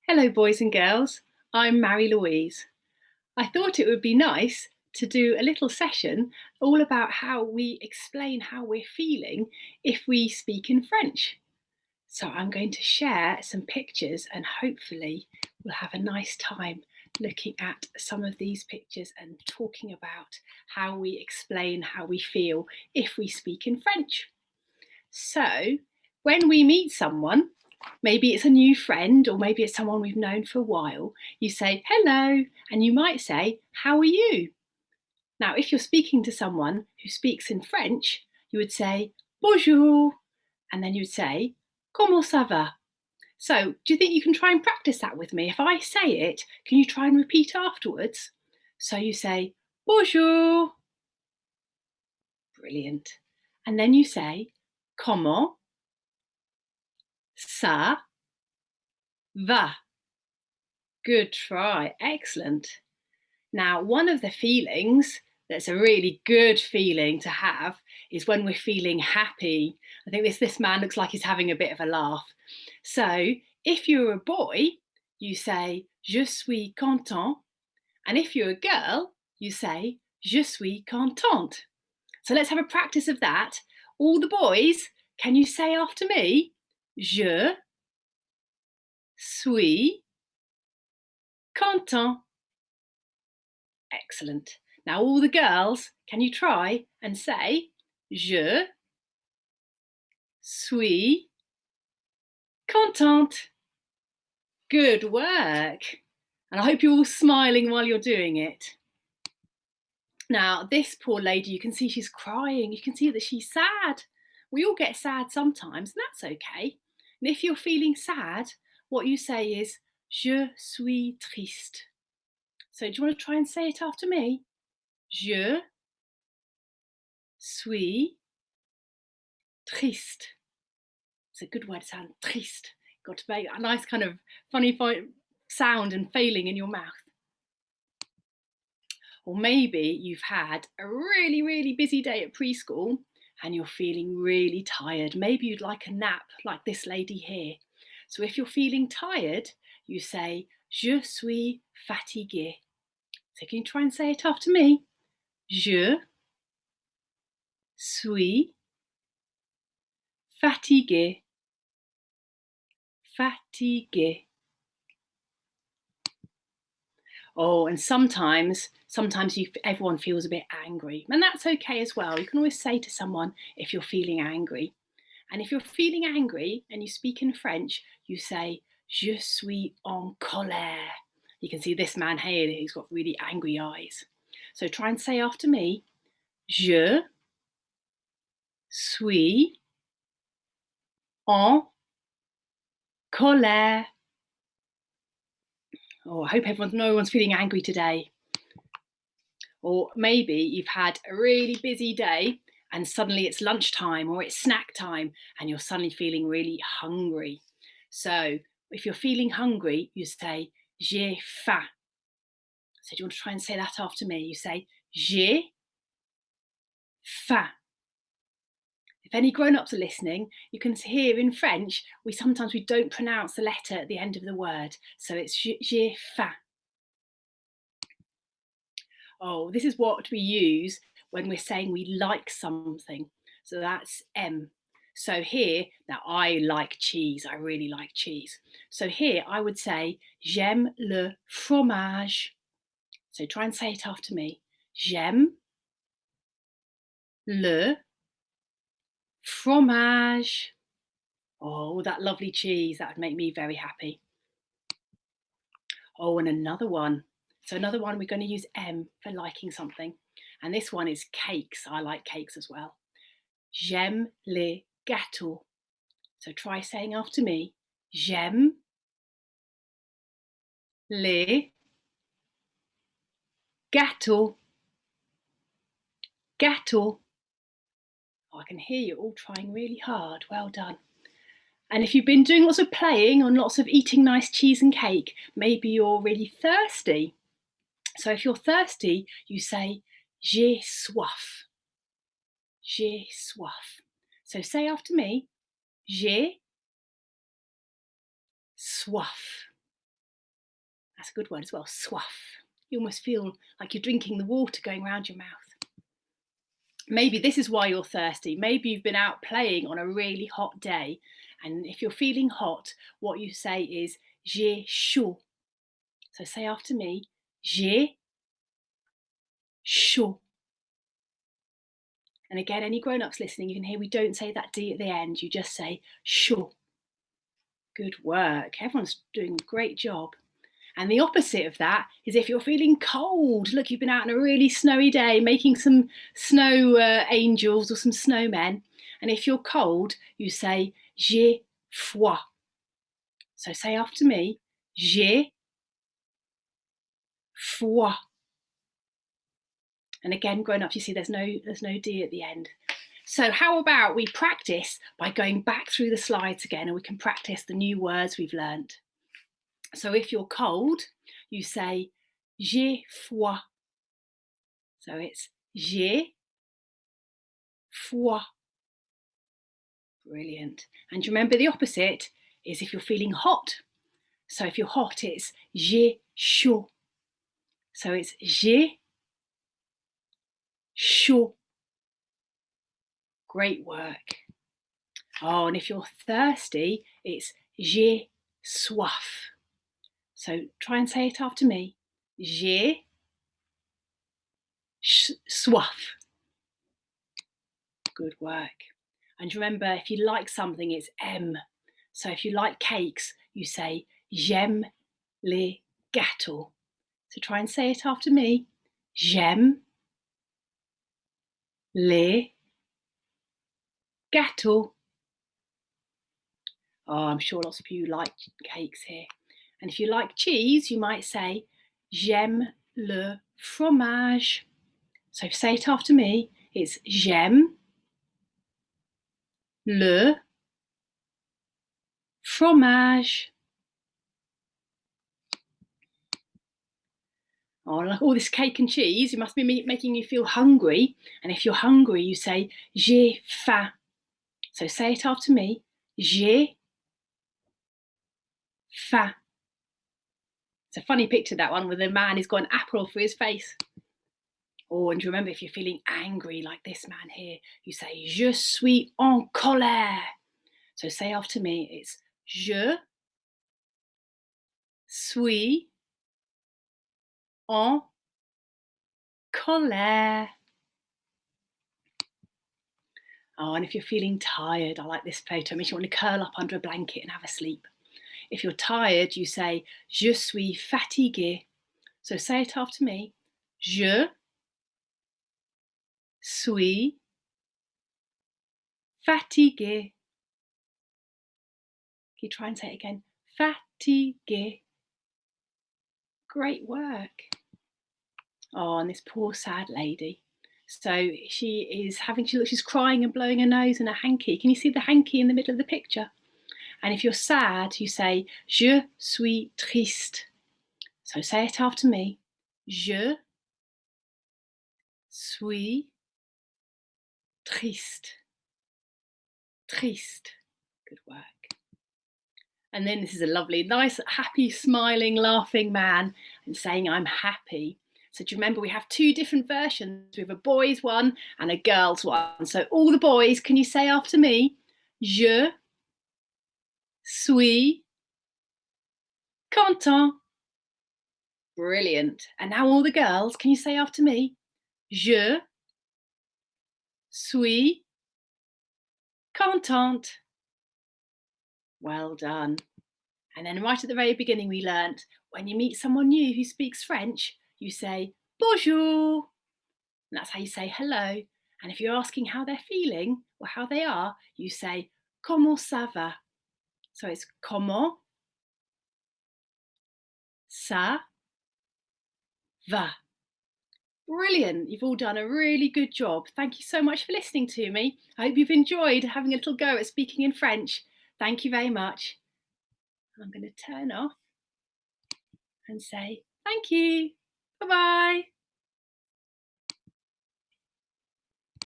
Hello, boys and girls. I'm Marie-Louise. I thought it would be nice to do a little session all about how we explain how we're feeling if we speak in French. So I'm going to share some pictures and hopefully we'll have a nice time looking at some of these pictures and talking about how we explain how we feel if we speak in French. So when we meet someone, maybe it's a new friend or maybe it's someone we've known for a while, you say hello and you might say, how are you? Now, if you're speaking to someone who speaks in French, you would say bonjour and then you'd say comment ça va? So do you think you can try and practice that with me? If I say it, can you try and repeat afterwards? So you say bonjour. Brilliant. And then you say comment ça va. Good try. Excellent. Now, one of the feelings that's a really good feeling to have is when we're feeling happy. I think this man looks like he's having a bit of a laugh. So if you're a boy, you say je suis content. And if you're a girl, you say je suis contente. So let's have a practice of that. All the boys, can you say after me? Je suis content. Excellent. Now all the girls, can you try and say je suis contente? Good work. And I hope you're all smiling while you're doing it. Now this poor lady, you can see she's crying. You can see that she's sad. We all get sad sometimes and that's okay. And if you're feeling sad, what you say is je suis triste. So do you want to try and say it after me? Je suis triste. It's a good word to sound, triste. You've got to make a nice kind of funny sound and feeling in your mouth. Or maybe you've had a really, really busy day at preschool and you're feeling really tired. Maybe you'd like a nap like this lady here. So if you're feeling tired, you say, je suis fatigué. So can you try and say it after me? Je suis fatigué. Fatigué. Oh, and sometimes everyone feels a bit angry, and that's okay as well. You can always say to someone if you're feeling angry. And if you're feeling angry and you speak in French, you say, je suis en colère. You can see this man here, he's got really angry eyes. So try and say after me, je suis en colère. Oh, I hope no one's feeling angry today. Or maybe you've had a really busy day and suddenly it's lunchtime or it's snack time and you're suddenly feeling really hungry. So if you're feeling hungry, you say j'ai faim. So do you want to try and say that after me? You say j'ai faim. If any grown-ups are listening, you can hear in French, we don't pronounce the letter at the end of the word. So it's j'ai faim. Oh, this is what we use when we're saying we like something. So that's M. So here, now I like cheese. I really like cheese. So here I would say, j'aime le fromage. So try and say it after me. J'aime le fromage. Oh, that lovely cheese. That would make me very happy. Oh, and another one. So another one, we're going to use M for liking something. And this one is cakes. I like cakes as well. J'aime les gâteaux. So try saying after me. J'aime les gâteaux. Gâteaux. Oh, I can hear you all trying really hard. Well done. And if you've been doing lots of playing and lots of eating nice cheese and cake, maybe you're really thirsty. So if you're thirsty, you say, j'ai soif. J'ai soif. So say after me, j'ai soif. That's a good word as well, soif. You almost feel like you're drinking the water going around your mouth. Maybe this is why you're thirsty. Maybe you've been out playing on a really hot day. And if you're feeling hot, what you say is j'ai chaud. So say after me, j'ai chaud. And again, any grown-ups listening, you can hear we don't say that D at the end. You just say chaud. Good work. Everyone's doing a great job. And the opposite of that is if you're feeling cold. Look, you've been out on a really snowy day making some snow angels or some snowmen. And if you're cold, you say j'ai froid. So say after me, j'ai froid. And again, grown-ups, you see there's no D at the end. So how about we practice by going back through the slides again, and we can practice the new words we've learned. So if you're cold, you say j'ai froid. So it's j'ai froid. Brilliant. And remember the opposite is if you're feeling hot. So if you're hot, it's j'ai chaud. So it's j'ai chaud. Great work. Oh, and if you're thirsty, it's j'ai soif. So try and say it after me. J'ai soif. Good work. And remember, if you like something, it's M. So if you like cakes, you say j'aime les gâteaux. So try and say it after me. J'aime les gâteaux. Oh, I'm sure lots of you like cakes here. And if you like cheese, you might say j'aime le fromage. So say it after me. It's j'aime le fromage. Oh, like all this cake and cheese, you must be making you feel hungry. And if you're hungry, you say j'ai faim. So say it after me. J'ai faim. It's a funny picture, that one, with a man who's got an apple for his face. Oh, and remember, if you're feeling angry like this man here, you say je suis en colère. So say after me, it's je suis en colère. Oh, and if you're feeling tired, I like this photo. It makes you want to curl up under a blanket and have a sleep. If you're tired, you say je suis fatigué. So say it after me. Je suis fatigué. Can you try and say it again? Fatigué. Great work. Oh, and this poor sad lady. So she's crying and blowing her nose in a hanky. Can you see the hanky in the middle of the picture? And if you're sad, you say je suis triste. So say it after me. Je suis triste. Triste. Good work. And then this is a lovely, nice, happy, smiling, laughing man and saying I'm happy. So do you remember we have two different versions? We have a boys one and a girls one. So all the boys, can you say after me? Je suis content. Brilliant. And now all the girls, can you say after me? Je suis contente. Well done. And then right at the very beginning we learnt, when you meet someone new who speaks French, you say bonjour. And that's how you say hello. And if you're asking how they're feeling or how they are, you say comment ça va? So it's comment ça va? Brilliant. You've all done a really good job. Thank you so much for listening to me. I hope you've enjoyed having a little go at speaking in French. Thank you very much. I'm going to turn off and say thank you. Bye-bye.